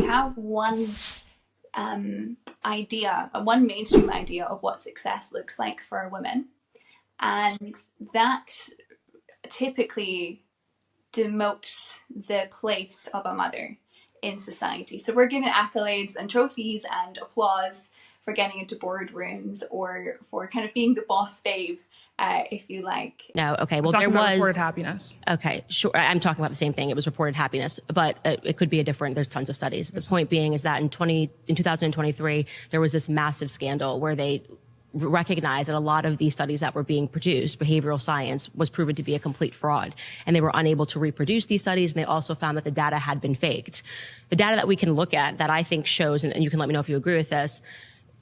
have one mainstream idea of what success looks like for a woman, and that typically demotes the place of a mother in society. So we're given accolades and trophies and applause for getting into boardrooms or for kind of being the boss babe, if you like. No, okay. Well, there was reported happiness. Okay, sure. I'm talking about the same thing. It was reported happiness, but it could be there's tons of studies. The point being is that in 2023, there was this massive scandal where they recognized that a lot of these studies that were being produced, behavioral science, was proven to be a complete fraud. And they were unable to reproduce these studies. And they also found that the data had been faked. The data that we can look at that I think shows, and you can let me know if you agree with this,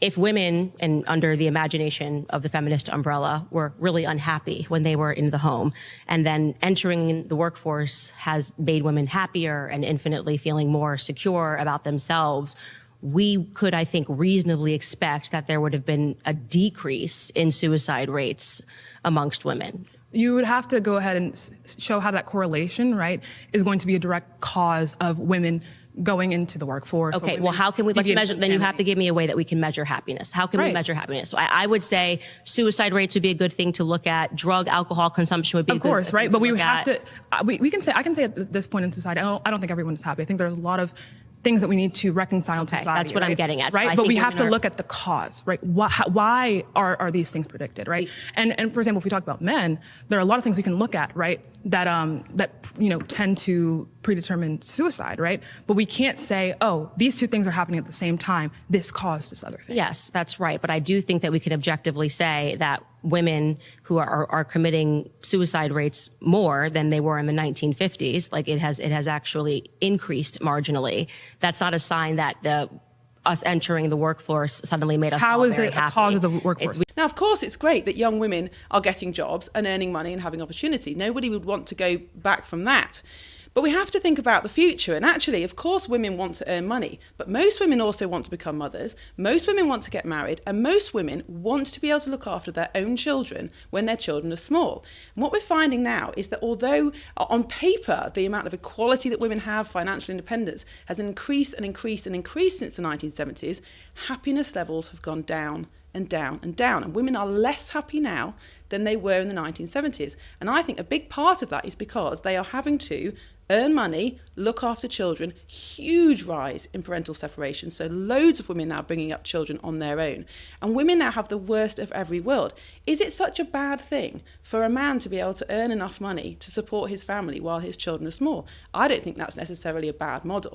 if women, and under the imagination of the feminist umbrella, were really unhappy when they were in the home, and then entering the workforce has made women happier and infinitely feeling more secure about themselves, we could, I think, reasonably expect that there would have been a decrease in suicide rates amongst women. You would have to go ahead and show how that correlation, right, is going to be a direct cause of women going into the workforce. Okay, well, how can we, let's measure, then you have to give me a way that we can measure happiness. How can we measure happiness? So I would say suicide rates would be a good thing to look at. Drug, alcohol consumption would be a good thing to look at. Of course, right? But we would have to, I can say at this point in society, I don't think everyone is happy. I think there's a lot of things that we need to reconcile in society. That's what I'm getting at. Right? But we have to look at the cause, right? Why are these things predicted, right? And for example, if we talk about men, there are a lot of things we can look at, right? That tend to predetermine suicide, right? But we can't say, oh, these two things are happening at the same time. This caused this other thing. Yes, that's right. But I do think that we can objectively say that women who are committing suicide rates more than they were in the 1950s, like it has actually increased marginally. That's not a sign that us entering the workforce suddenly made us all very happy. How is it a cause of the workforce? Now, of course, it's great that young women are getting jobs and earning money and having opportunity. Nobody would want to go back from that. But we have to think about the future. And actually, of course, women want to earn money, but most women also want to become mothers. Most women want to get married, and most women want to be able to look after their own children when their children are small. And what we're finding now is that although on paper, the amount of equality that women have, financial independence, has increased and increased and increased since the 1970s, happiness levels have gone down and down and down. And women are less happy now than they were in the 1970s. And I think a big part of that is because they are having to earn money, look after children, huge rise in parental separation. So loads of women now bringing up children on their own. And women now have the worst of every world. Is it such a bad thing for a man to be able to earn enough money to support his family while his children are small? I don't think that's necessarily a bad model.